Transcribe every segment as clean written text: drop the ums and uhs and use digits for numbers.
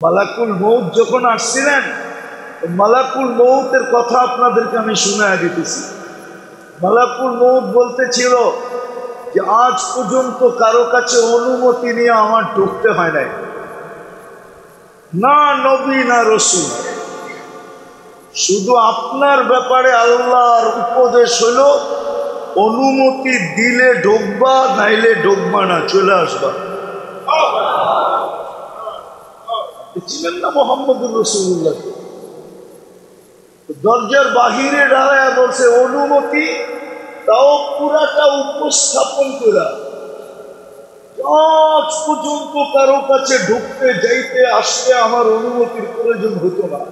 মালাকুল মউত যখন আসছিলেন, মালাকুল মউতের কথা আপনাদেরকে আমি শোনায় দিতেছি। মালাকুল মউত বলতেছিল যে আজ পর্যন্ত কারো কাছে অনুমতি নিয়ে আমার ঢুকতে হয় নাই, না নবী না রসুল। শুধু আপনার ব্যাপারে আল্লাহর উপদেশ হলো অনুমতি দিলে ঢুকবা, নাইলে ঢুকবা না, চলে আসবা। ছিলেন না মোহাম্মদুর রাসূলুল্লাহ, দরজার বাহিরে দাঁড়ায় বলছে অনুমতি, তাও পুরাটা উপস্থাপন করা। আজ পর্যন্ত কারো কাছে ঢুকতে যাইতে আসতে আমার অনুমতির প্রয়োজন হতো না,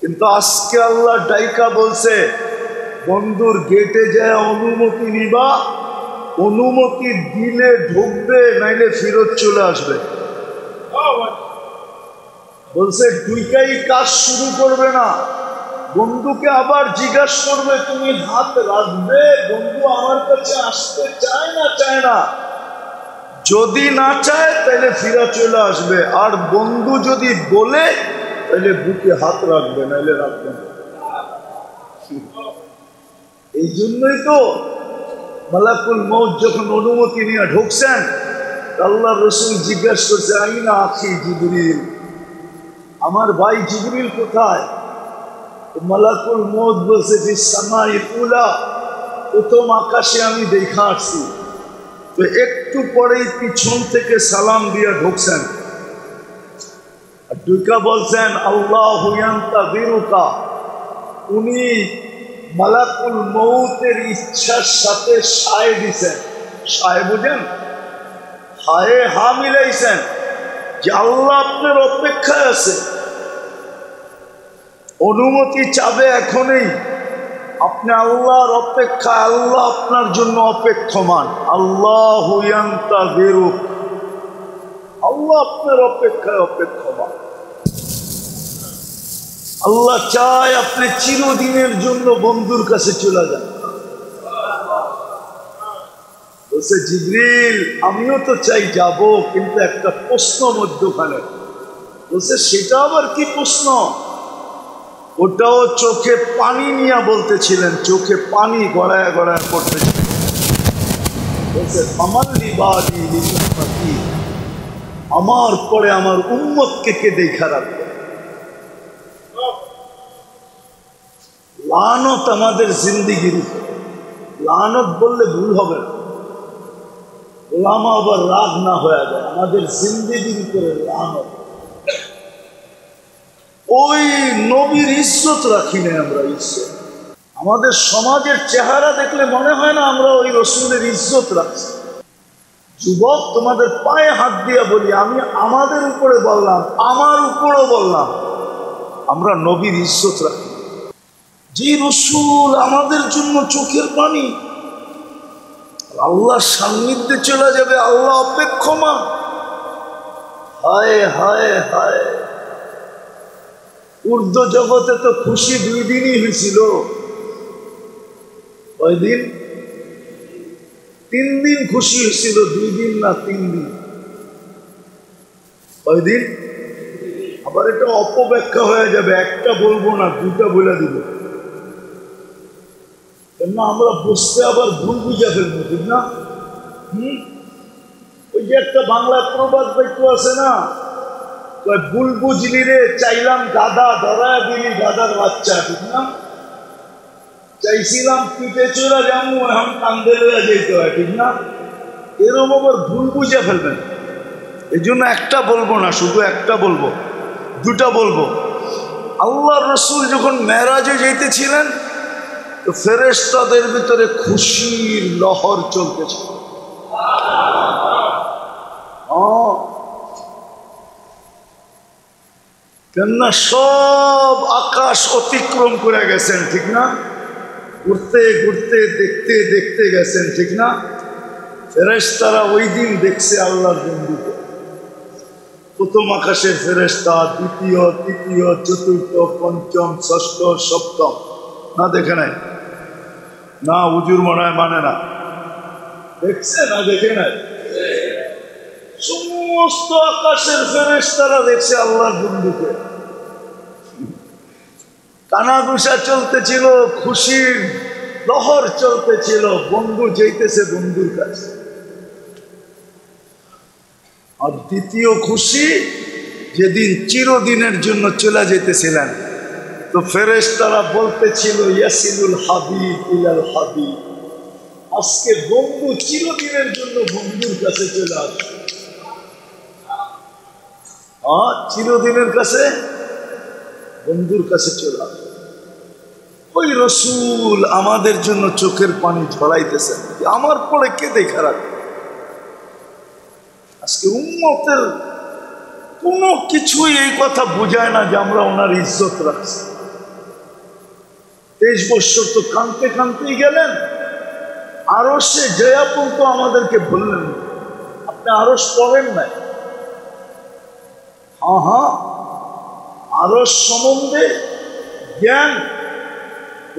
কিন্তু আজকে আল্লাহ ডাইকা বলছে বন্ধুর গেটে যায় অনুমতি নিবা, অনুমতি দিলে ঢুকবে, নাইলে ফেরত চলে আসবে। বলছে দুইটাই কাজ শুরু করবে না, বন্ধুকে আবার জিজ্ঞাসা করবে তুমি হাত রাখবে, বন্ধু আমার কাছে আসতে চায় না, যদি না চায় তাহলে ফিরা চলে আসবে, আর বন্ধু যদি বলে তাহলে বুকে হাত রাখবে, নাইলে রাখবে না। এই জন্যই তো মালাকুল মউত যখন অনুমতি নিয়ে ঢুকছেন, আল্লাহ রসুল জিজ্ঞাসা করছে আইনা আখি জিবরিল, আমার ভাই জিবরিল কোথায়? মালাকুল মউত বলছে যে সামাইল উলা, প্রথম আকাশে আমি দেখা আসছি। তো একটু পরেই পিছন থেকে সালাম দিয়ে ঢুকছেন, আর ঢুকা বলছেন আল্লাহু ইয়ান্তাযিরুকা, উনি মালাকুল মউতের ইচ্ছার সাথে সায় দিছেন। সায় বুঝেন? হায়ে হা মিলাইছেন যে আল্লাহ আপনার অপেক্ষায় আছে, অনুমতি চাবে এখনই, আপনি আল্লাহর অপেক্ষা, আল্লাহ আপনার জন্য অপেক্ষমান। আল্লাহু ইয়ান্তাযিরুক, আল্লাহ আপনার অপেক্ষায় অপেক্ষমান। আল্লাহ চায় আপনি চিরদিনের জন্য বন্ধুর কাছে চলে যান। বলছে জিবরিল আমিও তো চাই যাব, কিন্তু একটা প্রশ্ন মধ্যখানে। বলছে সেটা আবার কি প্রশ্ন? ওটাও চোখে পানি নিয়ে বলতেছিলেন, চোখে পানি গড়ায় গড়ায় পড়তেছিলেন। বলছে আমাল্লি বাদি লিউম্মতি, আমার পরে আমার উম্মতকে কে দেখা রাখবে? লানত আমাদের জিন্দিগির উপর, লানত বললে ভুল হবে না, ওলামা আবার রাগ না হয়ে যায়, আমাদের জিন্দিগির উপরে লানত। ওই নবীর ইজ্জত রাখি না আমরা, ইজ্জত। আমাদের সমাজের চেহারা দেখলে মনে হয় না আমরা ওই রসুলের ইজ্জত রাখছি। যুবক তোমাদের পায়ে হাত দিয়ে বলি, আমি আমাদের উপরে বললাম, আমার উপরেও বললাম, আমরা নবীর ইজ্জত রাখি। যে রসুল আমাদের জন্য চোখের পানি, আল্লাহর সান্নিধ্যে চলে যাবে, আল্লাহ অপেক্ষমান। হায় হায় হায়, উর্দু জগতে তো খুশি 2 দিনই হয়েছিল। কয়দিন? 3 দিন খুশি হয়েছিল, 2 দিন না 3 দিন। কয়দিন? আবার এটা অপব্যাখ্যা হয়ে যাবে, একটা বলবো না, 2টা বলে দিব, কেননা আমরা বসতে আবার ভুল বুঝা ফেলবো, ঠিক না? ওই যে একটা বাংলা প্রবাদ বাক্য আছে না, ভুল বুঝলি রে, চাইলাম গাধা, ধরায় দিলি গাধার বাচ্চা, ঠিক না? চাইছিলাম পিঠে চোরা যাবো, এখন কান্দে লইয়া যেতে হয়, ঠিক না? এরকম আবার ভুল বুঝে ফেলবেন। এই জন্য একটা বলবো না, শুধু একটা বলবো, 2টা বলবো। আল্লাহ রসুল যখন মেরাজে যেতেছিলেন, তো ফেরেশতাদের ভিতরে খুশির লহর চলতেছে। কেননা সব আকাশ অতিক্রম করে গেছেন, ঠিক না? ঘুরতে ঘুরতে দেখতে দেখতে গেছেন, ঠিক না? ফেরেশতারা ওই দিন দেখছে আল্লাহর বন্ধুকে। প্রথম আকাশের ফেরেশতা, দ্বিতীয়, তৃতীয়, চতুর্থ, পঞ্চম, ষষ্ঠ, সপ্তম, না দেখে নাই? না হুজুর মনে হয় মানে না, দেখছে না? দেখে নাই? সমস্ত আকাশের ফেরেশতারা দেখছে আল্লাহর বন্ধুকে। কানাঘুষা চলতেছিল, খুশির লহর চলতেছিল, বন্ধু যাইতেছে বন্ধুর কাছে। আর দ্বিতীয় খুশি, যেদিন চিরদিনের জন্য চলে যেতেছিলেন, তো ফেরেশতারা বলতেছিল ইয়াসিলুল হাবিব ইলাল হাবিব, আজকে বন্ধু চিরদিনের জন্য বন্ধুর কাছে চলে আসবে। চিরদিনের কাছে বন্ধুর কাছে চলে আসবে। ওই রসুল আমাদের জন্য চোখের পানি ঝরাইতেছেন, আমার পরে কে দেখা রাখবে। আজকে উম্মতের কোনো কিছুই এই কথা বোঝায় না যে আমরা ওনার ইজ্জত রাখছি। 23 বছর তো কাঁদতে কাঁদতেই গেলেন, আরশে জয়াপুর তো আমাদেরকে বললেন, আপনি আরশ পড়েন নাই? হ্যাঁ, আরশ সম্বন্ধে জ্ঞান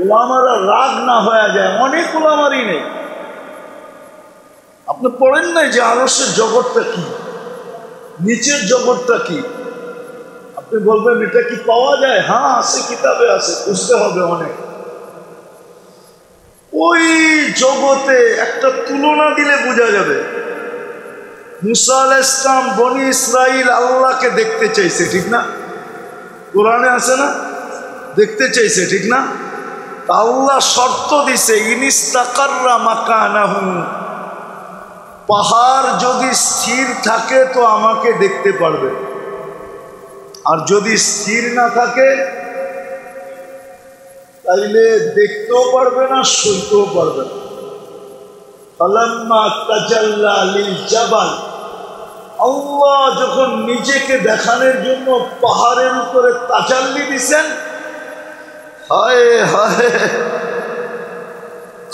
ওলামারা রাগ না হয়ে যায়, অনেক ওলামারই নেই। আপনি পড়েন নাই যে আরশের জগৎটা কি, নিচের জগৎটা কি? আপনি বলবেন এটা কি পাওয়া যায়? হ্যাঁ আছে, কিতাবে আছে, বুঝতে হবে অনেক। ওই জগতে একটা তুলনা দিলে বোঝা যাবে। মুসা আলাইহিস সালাম বনি ইসরাইল আল্লাহকে দেখতে চাইছে, ঠিক না? কোরআনে আছে না? দেখতে চাইছে, ঠিক না? আল্লাহ শর্ত দিছে, ইনিস্তাকাররা মাকানাহু, পাহাড় যদি স্থির থাকে তো আমাকে দেখতে পারবে, আর যদি স্থির না থাকে তাইলে দেখতেও পারবে না, শুনতেও পারবে না। ফালাম্মা তাজাল্লা লিল জাবাল, আল্লাহ যখন নিজেকে দেখানোর জন্য পাহাড়ের উপরে তাজাল্লি দিছেন, হায় হায়,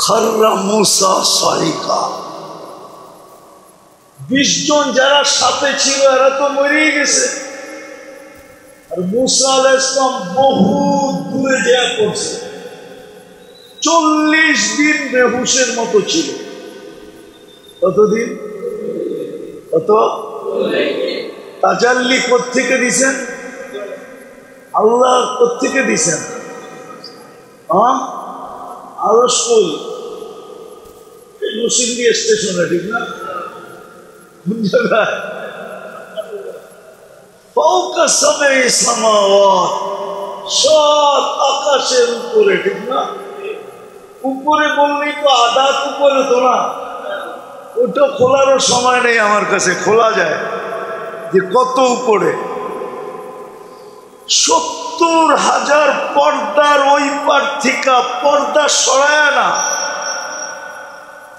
খাররা মুসা সাইকা। 20 জন যারা সাথে ছিল এরা তো মরেই গেছে, আর মুসা আলাইহিস সালাম বহু দূরে যা পড়ছে। 40 দিন বেহুশের মতো ছিল। কতদিন? কত? তাজাল্লি কোত্থেকে দিছেন? আল্লাহ কোত্থেকে দিছেন? আরশ কই? নরসিংদী স্টেশনে, ঠিক না? কোন জায়গায়? ফাওকা সামাই সামাওয়াত, সব আকাশের উপরে, ঠিক না? উপরে বললেই তো আদাত উপরে তো না, ওটা খোলারও সময় নেই আমার কাছে, খোলা যায় যে কত উপরে। 70,000 পর্দার ওই পার থেকে পর্দা সরায় না,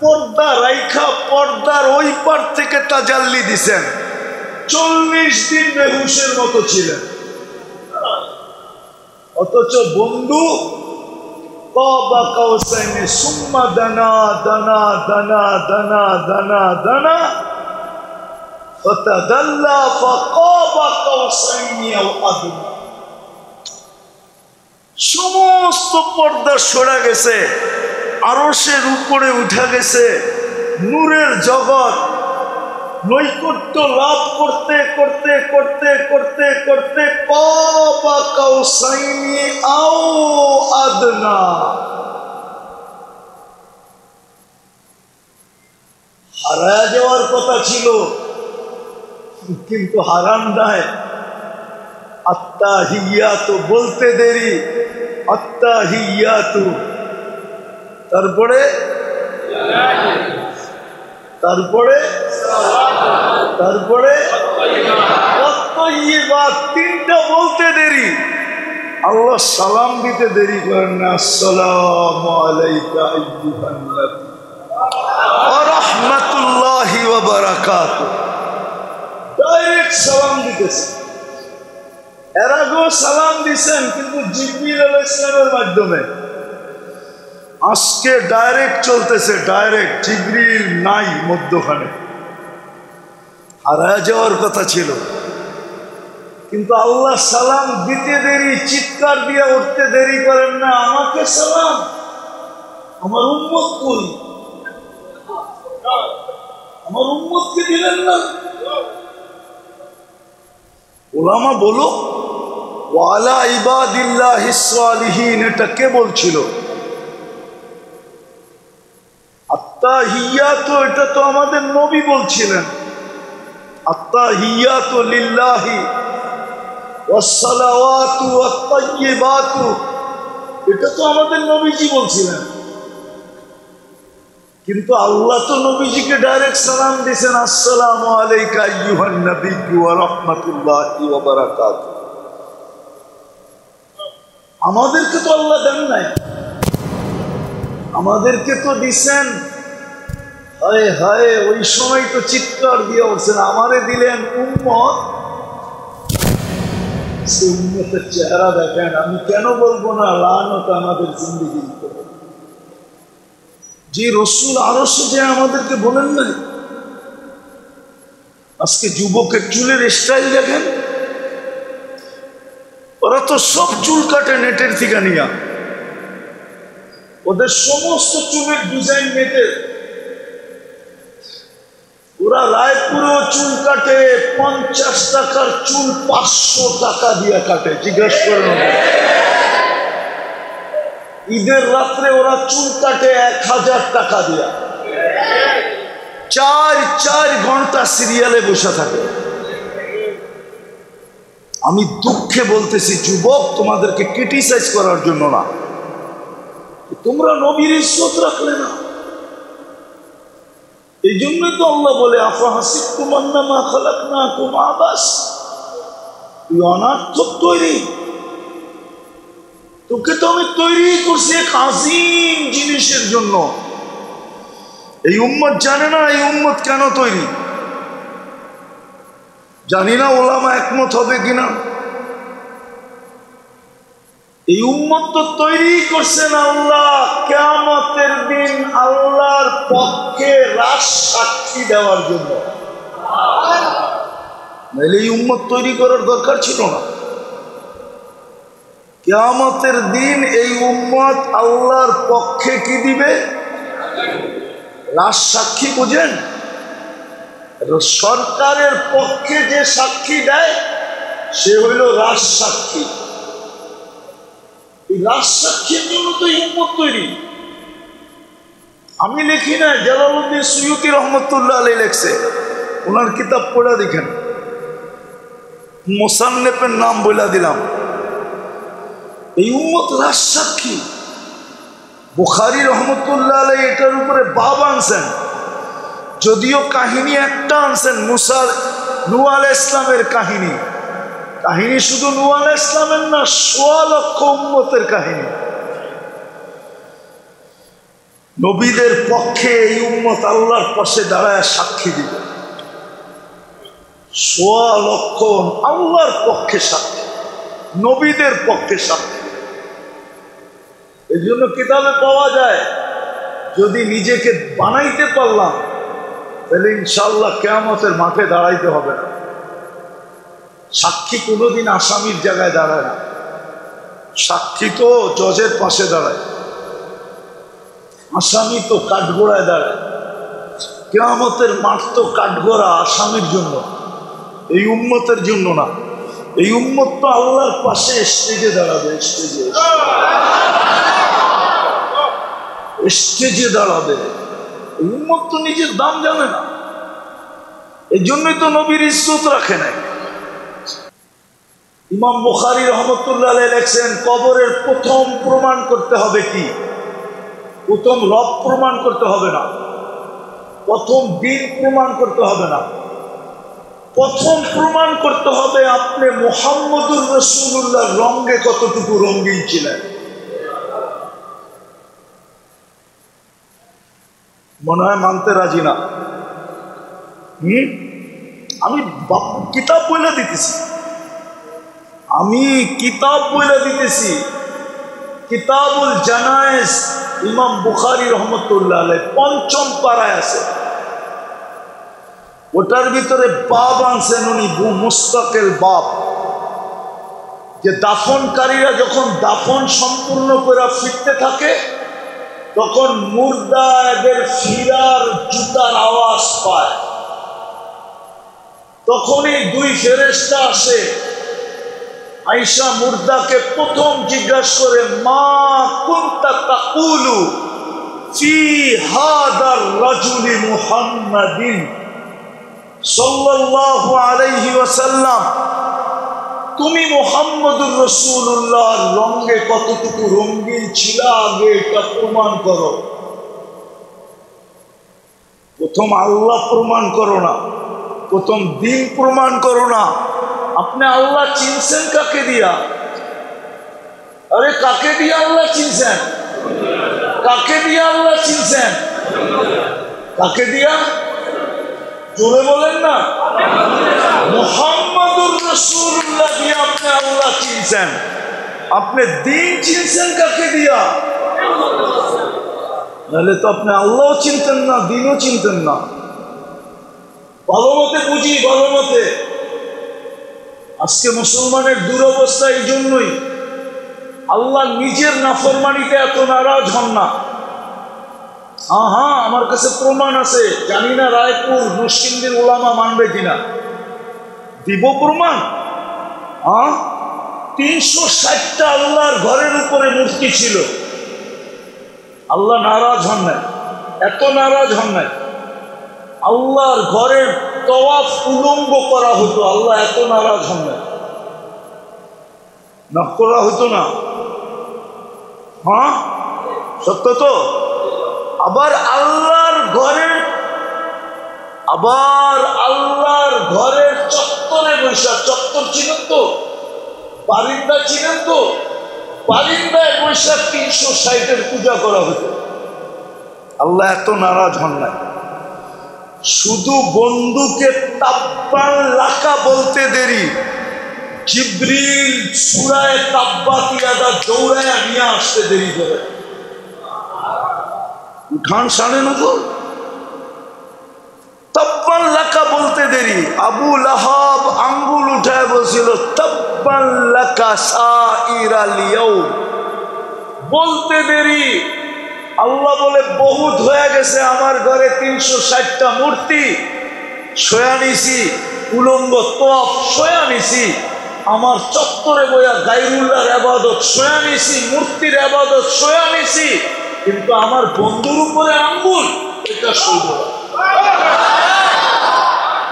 পর্দা রাইখা পর্দার ওই পার থেকে তাজাল্লি দিছেন। 40 দিন বেহুশের মতো ছিলেন, অথচ বন্ধু কাবা কাউসাইনে সুম্মা দানা দানা দানা দানা দানা দানা ফাতাদাল্লা ফাকাবা কাউসাইনি আও আদনা। সমস্ত পর্দা সরে গেছে, আরশের উপরে উঠে গেছে, নূরের জগৎ নৈকট্য লাভ করতে করতে করতে করতে করতে কাবা কাউসাইনি আও আদনা। হারায় যাওয়ার কথা ছিল, কিন্তু হারান নাই। আত্তাহিয়াতু বলতে দেরি, আত্তাহিয়াতু, তারপরে তারপরে তারপরে তিনটা বলতে দেরি। আল্লাহ সালাম দিতে দেরি করেন না, আসসালামু আলাইকা আইয়ুহান নবী ওয়া রাহমাতুল্লাহি ওয়া বারাকাতুহু, ডাইরেক্ট সালাম দিতেছে। এর আগেও সালাম দিছেন, কিন্তু জিবরিল আলাইহিস সালামের মাধ্যমে। আজকে ডাইরেক্ট চলতেছে, ডাইরেক্ট, জিবরিল নাই মধ্যখানে। হারায় যাওয়ার কথা ছিল, কিন্তু আল্লাহ সালাম দিতে দেরি, চিৎকার দিয়ে উঠতে দেরি করেন না, আমাকে সালাম, আমার উম্মত কই, আমার উম্মতকে দিলেন না। ওলামা বলো ওয়ালা ইবাদিল্লাহিস সালিহিন, এটা কে বলছিল? আত্তাহিয়াতু, এটা তো আমাদের নবী বলছিলেন। আত্তাহিয়াতু লিল্লাহি ওয়াসসালাওয়াতু ওয়াত-তাইয়্যিবাতু, এটা তো আমাদের নবীজি বলছিলেন। কিন্তু আল্লাহ তো নবীজিকে ডাইরেক্ট সালাম দিয়েছেন, আসসালামু আলাইকা আইয়ুহান নাবিয়্যু ওয়া রাহমাতুল্লাহি ওয়া বারাকাতুহু। আমাদেরকে তো আল্লাহ দেন নাই, আমাদেরকে তো দিছেন। হায় হায়, ওই সময় তো চিৎকার দিয়ে বলছেন আমারে দিলেন উম্মত। সে উম্মতের চেহারা দেখেন, আমি কেন বলবো না লানত আমাদের জিন্দেগির উপরে। যে রসুল আরশে যে আমাদেরকে বলেন নাই, আজকে যুবকের চুলের স্টাইল দেখেন, ওরা তো সব চুল কাটে নেটের থেকে নিয়ে, ওদের সমস্ত চুলের ডিজাইন নেটের। ওরা রায়পুরেও চুল কাটে 50 টাকার চুল 500 টাকা দিয়ে কাটে, জিজ্ঞেস করেন। ঈদের রাত্রে ওরা চুল কাটে 1000 টাকা দিয়া, 4 ঘন্টা সিরিয়ালে বসে থাকে। আমি দুঃখে বলতেছি যুবক, তোমাদেরকে ক্রিটিসাইজ করার জন্য না, তোমরা নবীর ইজ্জত রাখলে না। এই জন্যই তো আল্লাহ বলে আফাহাসিবতুম আন্নামা খালাকনাকুম আবাস, তুই অনার্থক তৈরি। তোকে তো আমি তৈরি করছি এক আজিম জিনিসের জন্য। এই উম্মত জানে না এই উম্মত কেন তৈরি, জানি না ওলামা একমত হবে কিনা। এই উম্মত তো তৈরি করছেন আল্লাহ কিয়ামতের দিন আল্লাহর পক্ষে রাজ সাক্ষী দেওয়ার জন্য। নাহলে এই উম্মত তৈরি করার দরকার ছিল না। কিয়ামতের দিন এই উম্মত আল্লাহর পক্ষে কি দিবে? রাজ সাক্ষী। বুঝেন, সরকারের পক্ষে যে সাক্ষী দেয় সে হইল রাজ সাক্ষী। এই রাজ সাক্ষীর জন্য তো এই উম্মত তৈরি। আমি লিখি না, জালালউদ্দিন সুয়ুতী রহমতুল্লাহ আলাইহি লিখছে, ওনার কিতাব পড়া দেখেন, মুসান্নেফের নাম বলে দিলাম। এই উম্মত রাজ সাক্ষী। বুখারী রহমতুল্লাহ আলাইহি এটার উপরে বাব আনছেন, যদিও কাহিনী একটা আনছেন, নূহ আলাইহিস ইসলামের কাহিনী। কাহিনী শুধু নূহ আলাইহিস ইসলামের না, 1.25 লক্ষ উম্মতের কাহিনী। নবীদের পক্ষে এই উম্মত আল্লাহর পাশে দাঁড়ায় সাক্ষী দিবে। 1.25 লক্ষ আল্লাহর পক্ষে সাক্ষী, নবীদের পক্ষে সাক্ষী। এই জন্য কিতাবে পাওয়া যায়, যদি নিজেকে বানাইতে পারলাম তাহলে ইনশাআল্লাহ কিয়ামতের মাঠে দাঁড়াইতে হবে না। সাক্ষী কোনোদিন আসামির জায়গায় দাঁড়ায় না, সাক্ষী তো জজের পাশে দাঁড়ায়, আসামি তো কাঠগোড়ায় দাঁড়ায়। কিয়ামতের মাঠ তো কাঠগোড়া আসামির জন্য, এই উম্মতের জন্য না। এই উম্মত তো আল্লাহর পাশে স্টেজে দাঁড়াবে, স্টেজে দাঁড়াবে। এই উম্মত তো নিজের দাম জানে না, এই জন্যই তো নবীর ইজ্জত রাখে নাই। ইমাম বুখারী রহমতুল্লাহ আলাইহি লেখছেন, কবরের প্রথম প্রমাণ করতে হবে কি? প্রথম রব প্রমাণ করতে হবে না, প্রথম দিন প্রমাণ করতে হবে না, প্রথম প্রমাণ করতে হবে আপনি মুহাম্মদুর রাসূলুল্লাহ রঙে কতটুকু রঙিন ছিলেন। মনে হয় মানতে রাজি না। আমি কিতাব বলে দিতেছি, আমি কিতাব বলে দিতেছি। কিতাবুল জানায়েজ ইমাম বুখারী রহমতুল্লাহ আলাইহি ৫ম পারায় আছে। ওটার ভিতরে বাব আনছেন উনি, মুস্তাকিল বাব, যে দাফনকারীরা যখন দাফন সম্পূর্ণ করে ফিরতে থাকে তখন মুর্দা এদের ফিরার জুতার আওয়াজ পায়। তখনই দুই ফেরেশতা আসে, আয়েশা মুর্দাকে প্রথম জিজ্ঞাসা করে, মা কুনতা তাকুলু ফি হাদার রাজুলি মুহাম্মাদিন সাল্লাল্লাহু আলাইহি ওয়াসাল্লাম, তুমি মুহাম্মদুর রাসূলুল্লাহর রঙে কতটুকু রঙিন ছিল আগে এটা প্রমাণ করো। প্রথম আল্লাহ প্রমাণ করো না, প্রথম দিন প্রমাণ করো না। আপনি আল্লাহ চিনছেন কাকে দিয়া? আরে কাকে দিয়ে আল্লাহ চিনছেন? কাকে দিয়ে আল্লাহ চিনছেন? কাকে দিয়া? জোরে বলেন না। মুহাম্মদুর রাসূলুল্লাহ দিয়ে আপনি আল্লাহ চিনছেন। আপনি দিন চিনছেন কাকে দিয়া? নাহলে তো আপনি আল্লাহও চিনতেন না, দিনও চিনতেন না। ভালো মতে বুঝি, ভালো মতে। আজকে মুসলমানের দুরবস্থা এই জন্যই, আল্লাহ নিজের নাফরমানিতে এত নারাজ হন না। হ্যাঁ, আমার কাছে প্রমাণ আছে, জানি না রায়পুর মুসলিমদের ওলামা মানবে কিনা, দিব প্রমাণ। 360টা আল্লাহর ঘরের উপরে মূর্তি ছিল, আল্লাহ নারাজ হন নাই, এত নারাজ হন নাই। আল্লাহর ঘরের তওয়াফ উলঙ্গ করা হতো, আল্লাহ এত নারাজ হন নাই, না করা হতো না। হ্যাঁ, সত্য তো। আবার আল্লাহর ঘরের চত্বরে বৈশা, চত্বর ছিলেন তো, বারিন্দা ছিলেন তো, বারিন্দায় বৈশা 360-এর পূজা করা হতো। আল্লাহ এত নারাজ হন নাই। শুধু বন্ধুকে তাব্বান লাকা বলতে দেরি, জিবরিল সূরায়ে তাব্বাত ইয়াদা দৌড়ায় নিয়ে আসতে দেরি করে। উঠান সাড়ে নজর, তাব্বান লাকা বলতে দেরি। আবু লাহাব আঙ্গুল উঠায় বলছিল, তাব্বান লাকা সাইরাল ইয়াউম, বলতে দেরি। আল্লাহ বলে, বহুত হয়ে গেছে, আমার ঘরে 360টা মূর্তি সয়া নিছি, উলঙ্গ তওয়াফ সয়া নিছি, আমার চত্বরে বইয়া গায়রুল্লাহর ইবাদত সয়া নিছি, মূর্তির ইবাদত সয়া নিছি, কিন্তু আমার বন্ধুর উপরে আঙ্গুল, এটা সইব না।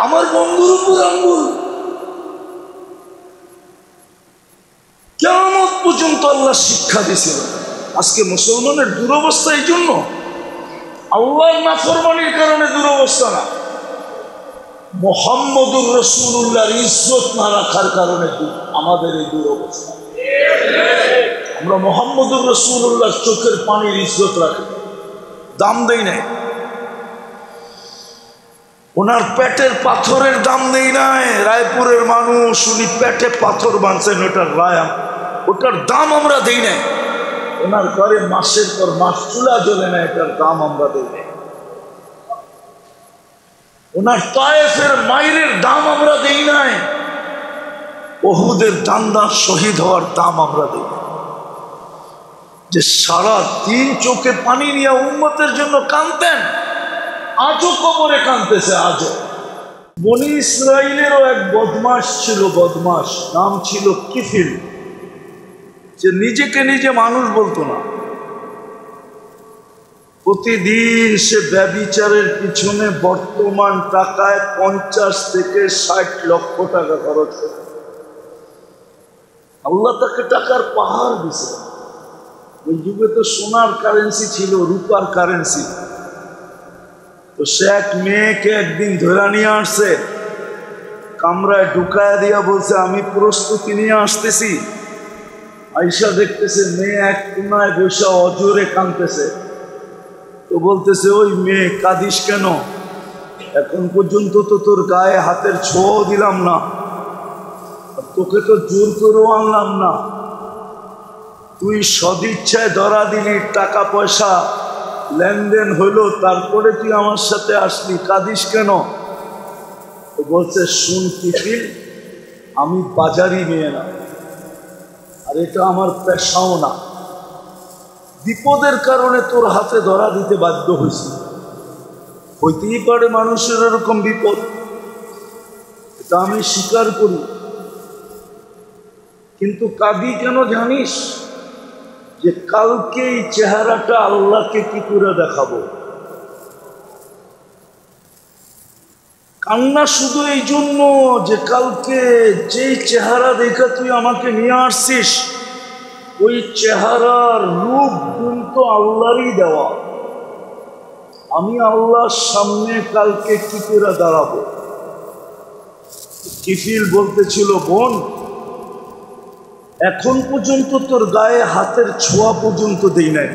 আমার বন্ধুর উপরে আঙ্গুল কিয়ামত পর্যন্ত আল্লাহ শিক্ষা দিয়েছিল। আজকে মুসলমানের দুরবস্থা এই জন্য, আল্লাহর নাফরমানির কারণে দুরবস্থা না, মুহাম্মদুর রাসূলুল্লাহর ইজ্জত না রাখার কারণে আমাদের এই দুরবস্থা। আমরা মুহাম্মদুর রাসূলুল্লাহর চোখের পানির ইজ্জত রাখি, দাম দেই নাই। ওনার পেটের পাথরের দাম দেই নাই। রায়পুরের মানুষ, উনি পেটে পাথর বাঁধছেন, ওটার দাম আমরা দেই নাই। ওনার ঘরে মাসের পর মাস চুলা জ্বলে না, এটার দাম আমরা দেই নাই। ওনার তায়েফের মায়ের দাম আমরা দেই নাই। উহুদের দান্দার শহীদ হওয়ার দাম আমরা দেই নাই। যে সারা দিন চোখে পানি নিয়ে উম্মতের জন্য কাঁদতেন, আজও কবরে কাঁদতেছে। আজও বনি ইসরাইলেরও এক বদমাস ছিল, বদমাস, নাম ছিল কিফিল, যে নিজেকে নিজে মানুষ বলতো না। প্রতিদিন সে ব্যভিচারের পিছনে বর্তমান টাকায় 50 থেকে 60 লক্ষ টাকা খরচ করে। আল্লাহ তাকে টাকার পাহাড় দিছে। ওই যুগে তো সোনার কারেন্সি ছিল, রূপার কারেন্সি। তো সে এক মেয়েকে একদিন ধরে নিয়ে আসছে, কামরায় ঢুকায় দিয়া বলছে, আমি প্রস্তুতি নিয়ে আসতেছি। আয়েশা দেখতেছে মেয়ে এক কোনায় বসে অজোরে কাঁদতেছে। তো বলতেছে, ওই মেয়ে কাঁদিস কেন? এখন পর্যন্ত তো তোর গায়ে হাতের ছোঁয়াও দিলাম না, তোকে তো জোর করেও আনলাম না, তুই সদিচ্ছায় ধরা দিলি, টাকা পয়সা লেনদেন হইলো, তারপরে তুই আমার সাথে আসলি, কাঁদিস কেন? তো বলছে, শুন কিফিল, আমি বাজারি মেয়ে না, আর এটা আমার পেশাও না। বিপদের কারণে তোর হাতে ধরা দিতে বাধ্য হয়েছি। হইতেই পারে মানুষের এরকম বিপদ, তা আমি স্বীকার করি, কিন্তু কাঁদি কেন জানিস? যে কালকে এই চেহারাটা আল্লাহকে কি করে দেখাবো। কান্না শুধু এই জন্য যে কালকে যেই চেহারা দেখে তুই আমাকে নিয়ে আসছিস, ওই চেহারার রূপ কিন্তু আল্লাহরই দেওয়া। আমি আল্লাহর সামনে কালকে কি করে দাঁড়াবো? কিফিল বলতেছিল, বোন এখন পর্যন্ত তোর গায়ে হাতের ছোঁয়া পর্যন্ত দেই নাই,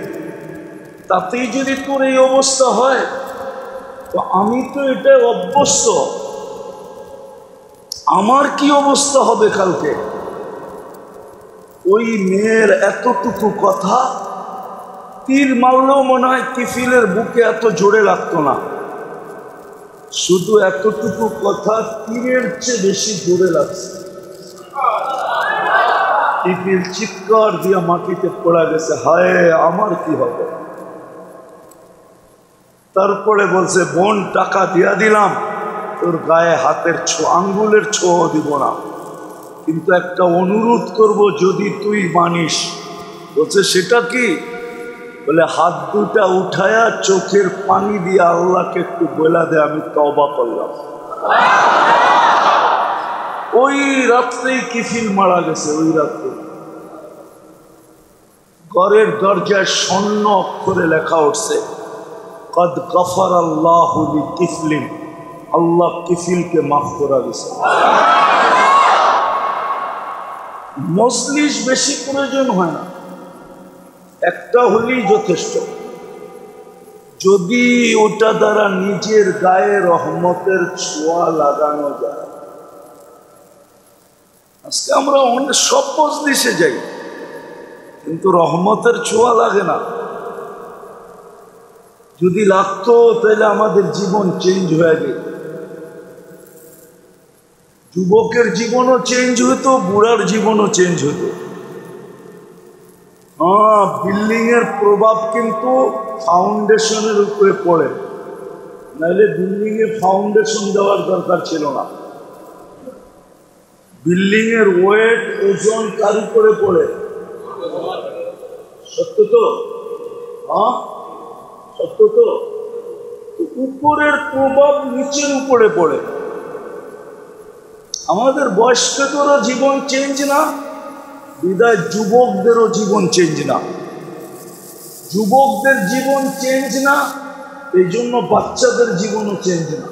তাতেই যদি তোর এই অবস্থা হয় তো আমি তো এটা অভ্যস্ত, আমার কি অবস্থা হবে কালকে? ওই মেয়ের এতটুকু কথা তীর মারলেও মনে হয় কিফিলের বুকে এত জোরে লাগতো না, শুধু এতটুকু কথা তীরের চেয়ে বেশি জোরে লাগছে। কিফিল চিৎকার দিয়ে মাটিতে পড়া গেছে, হায় আমার কি হবে। তারপরে বলছে, বোন টাকা দিয়া দিলাম, তোর গায়ে হাতের আঙ্গুলের ছোঁয়া দিব না, কিন্তু একটা অনুরোধ করব যদি তুই মানিস। বলছে সেটা কি? বলে হাত দুটা উঠায়া চোখের পানি দিয়ে আল্লাহকে একটু বলা দে আমি তওবা করলাম। ওই রাত্রেই কিফিল মারা গেছে। ওই রাত্রে ঘরের দরজায় স্বর্ণ অক্ষরে লেখা উঠছে, কদ গফর আল্লাহু লিকিফলিন, আল্লাহ কিফিলকে মাফ করা গেছে। মজলিস বেশি প্রয়োজন হয় না, একটা হলেই যথেষ্ট, যদি ওটা দ্বারা নিজের গায়ে রহমতের ছোঁয়া লাগানো যায়। আজকে আমরা অনেক সব মজলিসে যাই, কিন্তু রহমতের ছোঁয়া লাগে না। যদি লাগতো তাহলে আমাদের জীবন চেঞ্জ হয়ে যেত। যুবকের জীবনও চেঞ্জ হতো, বুড়ার জীবনও চেঞ্জ হতো। হ্যাঁ, বিল্ডিং এর প্রভাব কিন্তু ফাউন্ডেশনের উপরে পড়ে, নাহলে বিল্ডিং এ ফাউন্ডেশন দেওয়ার দরকার ছিল না। বিল্ডিং এর ওয়েট, ওজন কার উপরে পড়ে? সত্য তো? হ্যাঁ সত্য তো? উপরের প্রভাব নিচের উপরে পড়ে। আমাদের বয়স্কদেরও জীবন চেঞ্জ না, বিদায় যুবকদেরও জীবন চেঞ্জ না। যুবকদের জীবন চেঞ্জ না, এই জন্য বাচ্চাদের জীবনও চেঞ্জ না।